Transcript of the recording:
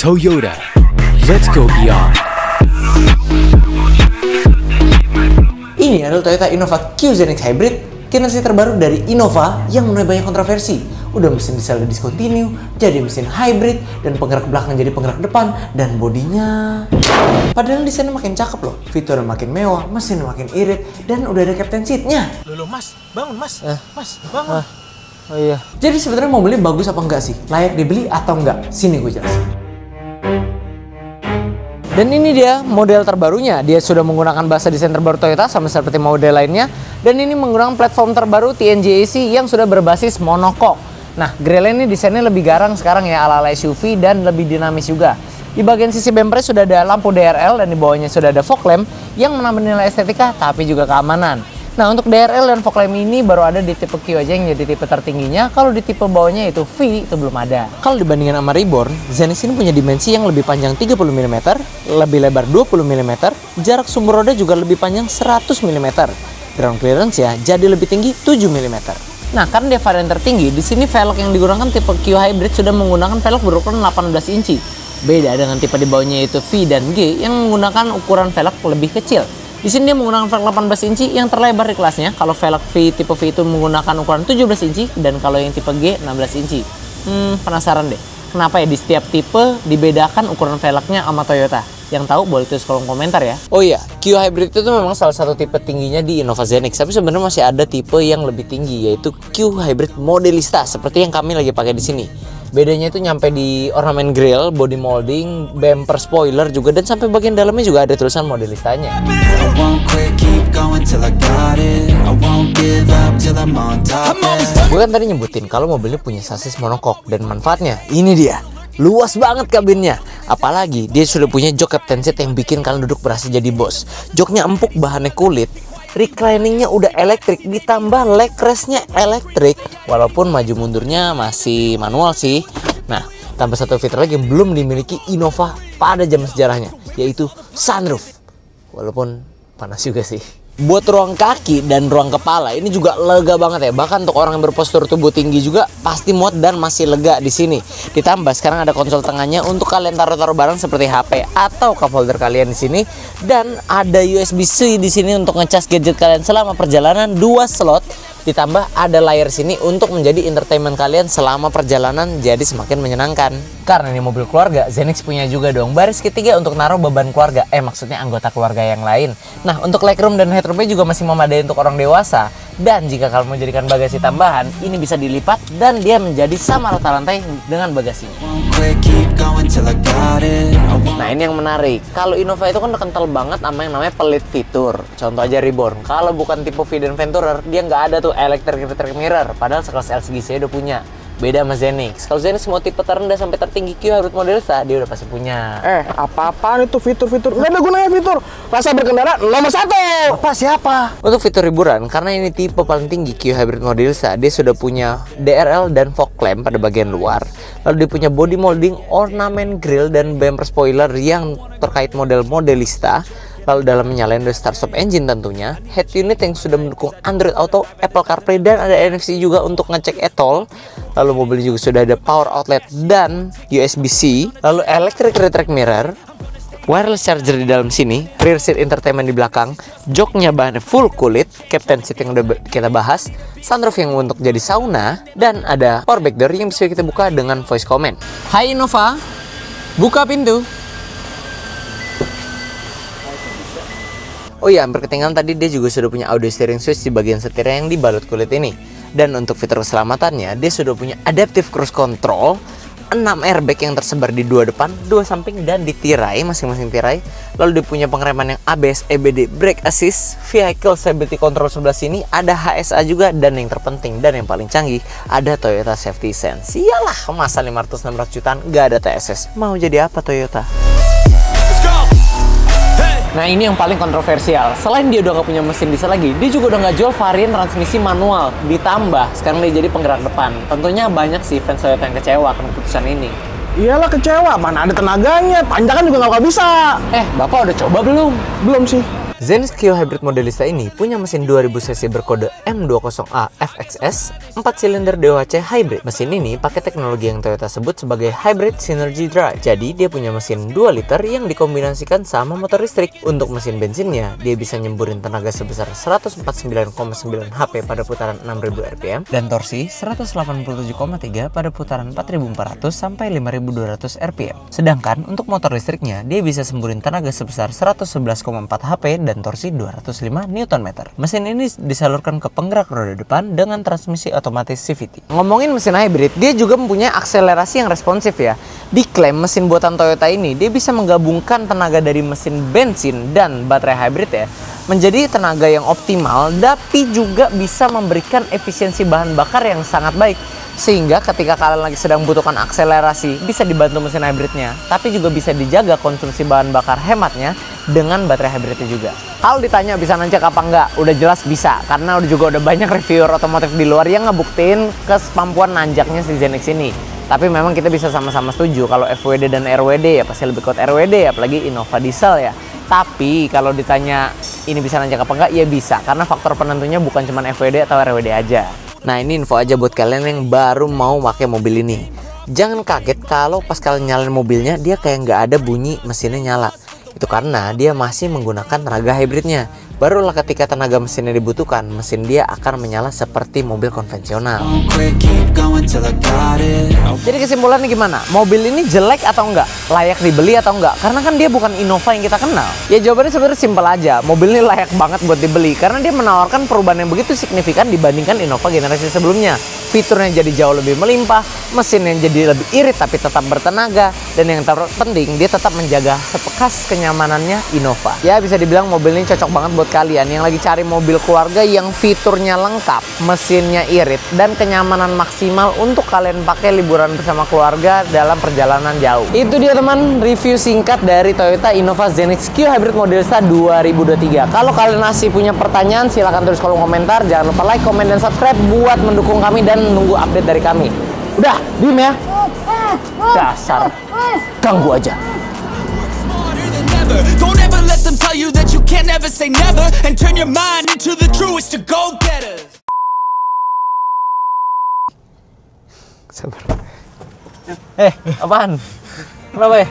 Toyota. Let's go beyond. Ini adalah Toyota Innova Q Zenix Hybrid, generasi terbaru dari Innova yang menuai banyak kontroversi. Udah mesin diesel discontinue, jadi mesin hybrid, dan penggerak belakang jadi penggerak depan, dan bodinya... Padahal desainnya makin cakep loh, fiturnya makin mewah, mesinnya makin irit, dan udah ada captain seat-nya. Loh, Mas, bangun Mas, Mas, bangun. Oh iya. Jadi sebenarnya mobilnya bagus apa enggak sih? Layak dibeli atau enggak? Sini gue jelasin. Dan ini dia model terbarunya. Dia sudah menggunakan bahasa desain terbaru Toyota sama seperti model lainnya. Dan ini menggunakan platform terbaru TNGAC yang sudah berbasis monocoque. Nah, grille ini desainnya lebih garang sekarang ya, ala-ala SUV dan lebih dinamis juga. Di bagian sisi bumper sudah ada lampu DRL dan di bawahnya sudah ada fog lamp yang menambah nilai estetika tapi juga keamanan. Nah, untuk DRL dan fog lamp ini baru ada di tipe Q aja yang jadi tipe tertingginya. Kalau di tipe bawahnya itu V, itu belum ada. Kalau dibandingkan sama Reborn, Zenix ini punya dimensi yang lebih panjang 30 mm, lebih lebar 20 mm, jarak sumber roda juga lebih panjang 100 mm. Ground clearance ya jadi lebih tinggi 7 mm. Nah, karena dia varian tertinggi, di sini velg yang digunakan tipe Q Hybrid sudah menggunakan velg berukuran 18 inci. Beda dengan tipe di bawahnya itu V dan G yang menggunakan ukuran velg lebih kecil. Di sini dia menggunakan velg 18 inci yang terlebar di kelasnya. Kalau velg V tipe V itu menggunakan ukuran 17 inci dan kalau yang tipe G 16 inci. Penasaran deh, kenapa ya di setiap tipe dibedakan ukuran velgnya sama Toyota? Yang tahu boleh tulis kolom komentar ya. Oh iya, Q Hybrid itu memang salah satu tipe tingginya di Innova Zenix, tapi sebenarnya masih ada tipe yang lebih tinggi yaitu Q Hybrid Modelista seperti yang kami lagi pakai di sini. Bedanya itu nyampe di ornamen grill, body molding, bumper spoiler juga, dan sampai bagian dalamnya juga ada tulisan modelistanya. Gue kan tadi nyebutin kalau mobilnya punya sasis monocoque dan manfaatnya ini dia. Luas banget kabinnya. Apalagi dia sudah punya jok captain seat yang bikin kalian duduk berasa jadi bos. Joknya empuk, bahannya kulit. Recliningnya udah elektrik, ditambah leg restnya elektrik. Walaupun maju mundurnya masih manual sih. Nah, tambah satu fitur lagi yang belum dimiliki Innova pada zaman sejarahnya, yaitu sunroof. Walaupun panas juga sih. Buat ruang kaki dan ruang kepala ini juga lega banget ya. Bahkan untuk orang yang berpostur tubuh tinggi juga pasti muat dan masih lega di sini. Ditambah sekarang ada konsol tengahnya untuk kalian taruh-taruh barang seperti HP atau cup holder kalian di sini, dan ada USB-C di sini untuk ngecas gadget kalian selama perjalanan, 2 slot. Ditambah ada layar sini untuk menjadi entertainment kalian selama perjalanan, jadi semakin menyenangkan. Karena ini mobil keluarga, Zenix punya juga dong baris ketiga untuk naruh beban keluarga. Maksudnya anggota keluarga yang lain. Nah, untuk legroom dan headroomnya juga masih memadai untuk orang dewasa. Dan jika kalian mau jadikan bagasi tambahan, ini bisa dilipat dan dia menjadi sama rata lantai dengan bagasinya. Nah, ini yang menarik. Kalau Innova itu kan kental banget sama yang namanya pelit fitur. Contoh aja Reborn. Kalau bukan tipe V dan Venturer, dia nggak ada tuh electric mirror. Padahal sekelas LCGC saya udah punya. Beda sama Zenix. Kalau Zenix mau tipe terendah sampai tertinggi Q Hybrid Modelista, dia udah pasti punya. Apa-apaan itu fitur-fitur? Nggak ada gunanya fitur. Rasa berkendara nomor 1. Apa siapa? Untuk fitur hiburan, karena ini tipe paling tinggi Q Hybrid Modelista, dia sudah punya DRL dan fog lamp pada bagian luar. Lalu dia punya body molding, ornamen grill, dan bumper spoiler yang terkait model Modelista. Lalu dalam menyalain the start stop engine tentunya, head unit yang sudah mendukung Android Auto, Apple CarPlay, dan ada NFC juga untuk ngecek e-tol. Lalu mobil juga sudah ada power outlet dan USB-C. Lalu electric rear mirror, wireless charger di dalam sini, rear seat entertainment di belakang, joknya bahannya full kulit, captain seat yang udah kita bahas, sunroof yang untuk jadi sauna, dan ada power back door yang bisa kita buka dengan voice command. Hai Innova, buka pintu. Oh iya, hampir ketinggalan tadi dia juga sudah punya audio steering switch di bagian setirnya yang dibalut kulit ini. Dan untuk fitur keselamatannya, dia sudah punya adaptive cruise control, 6 airbag yang tersebar di 2 depan, 2 samping, dan di tirai, masing-masing tirai. Lalu dia punya pengereman yang ABS, EBD, brake assist, vehicle stability control sebelah sini, ada HSA juga, dan yang terpenting dan yang paling canggih, ada Toyota Safety Sense. Iyalah, masa 500-600 jutaan gak ada TSS. Mau jadi apa Toyota? Nah, ini yang paling kontroversial. Selain dia udah nggak punya mesin diesel lagi, dia juga udah nggak jual varian transmisi manual. Ditambah, sekarang dia jadi penggerak depan. Tentunya banyak sih fans Toyota yang kecewa karena keputusan ini. Iyalah kecewa, mana ada tenaganya. Panjangan juga nggak bisa. Bapak udah coba belum? Belum sih. Zenith Q Hybrid Modelista ini punya mesin 2000 cc berkode M20A FXS 4 silinder DOHC Hybrid. Mesin ini pakai teknologi yang Toyota sebut sebagai Hybrid Synergy Drive. Jadi dia punya mesin 2 liter yang dikombinasikan sama motor listrik. Untuk mesin bensinnya, dia bisa nyemburin tenaga sebesar 149,9 HP pada putaran 6000 rpm dan torsi 187,3 pada putaran 4400 sampai 5200 rpm. Sedangkan untuk motor listriknya, dia bisa semburin tenaga sebesar 111,4 HP dan torsi 205 Nm. Mesin ini disalurkan ke penggerak roda depan dengan transmisi otomatis CVT. Ngomongin mesin hybrid, dia juga mempunyai akselerasi yang responsif ya. Diklaim mesin buatan Toyota ini, dia bisa menggabungkan tenaga dari mesin bensin dan baterai hybrid ya, menjadi tenaga yang optimal, tapi juga bisa memberikan efisiensi bahan bakar yang sangat baik. Sehingga ketika kalian lagi sedang membutuhkan akselerasi, bisa dibantu mesin hybridnya, tapi juga bisa dijaga konsumsi bahan bakar hematnya dengan baterai hybridnya juga. Kalau ditanya bisa nanjak apa enggak, udah jelas bisa, karena udah banyak reviewer otomotif di luar yang ngebuktiin kemampuan nanjaknya si Zenith ini. Tapi memang kita bisa sama-sama setuju kalau FWD dan RWD ya pasti lebih kuat RWD ya, apalagi Innova diesel ya. Tapi kalau ditanya ini bisa nanjak apa enggak, ya bisa, karena faktor penentunya bukan cuma FWD atau RWD aja. Nah, ini info aja buat kalian yang baru mau pakai mobil ini. Jangan kaget kalau pas kalian nyalain mobilnya dia kayak nggak ada bunyi mesinnya nyala. Itu karena dia masih menggunakan tenaga hybridnya. Barulah ketika tenaga mesinnya dibutuhkan, mesin dia akan menyala seperti mobil konvensional. Jadi kesimpulannya gimana? Mobil ini jelek atau enggak? Layak dibeli atau enggak? Karena kan dia bukan Innova yang kita kenal. Ya jawabannya sebenarnya simpel aja. Mobil ini layak banget buat dibeli karena dia menawarkan perubahan yang begitu signifikan dibandingkan Innova generasi sebelumnya. Fiturnya jadi jauh lebih melimpah, mesinnya jadi lebih irit tapi tetap bertenaga, dan yang terpenting dia tetap menjaga sepekas kenyamanannya Innova. Ya bisa dibilang mobil ini cocok banget buat kalian yang lagi cari mobil keluarga yang fiturnya lengkap, mesinnya irit, dan kenyamanan maksimal untuk kalian pakai liburan bersama keluarga dalam perjalanan jauh. Itu dia teman, review singkat dari Toyota Innova Zenith Q Hybrid Modelista 2023. Kalau kalian masih punya pertanyaan, silahkan tulis kolom komentar. Jangan lupa like, komen, dan subscribe buat mendukung kami dan nunggu update dari kami. Udah, diem ya. Dasar, ganggu aja. Don't ever let them tell you that you can't ever say never, and turn your mind into the truest to go-getters. Sabar. Apaan? Kenapa ya?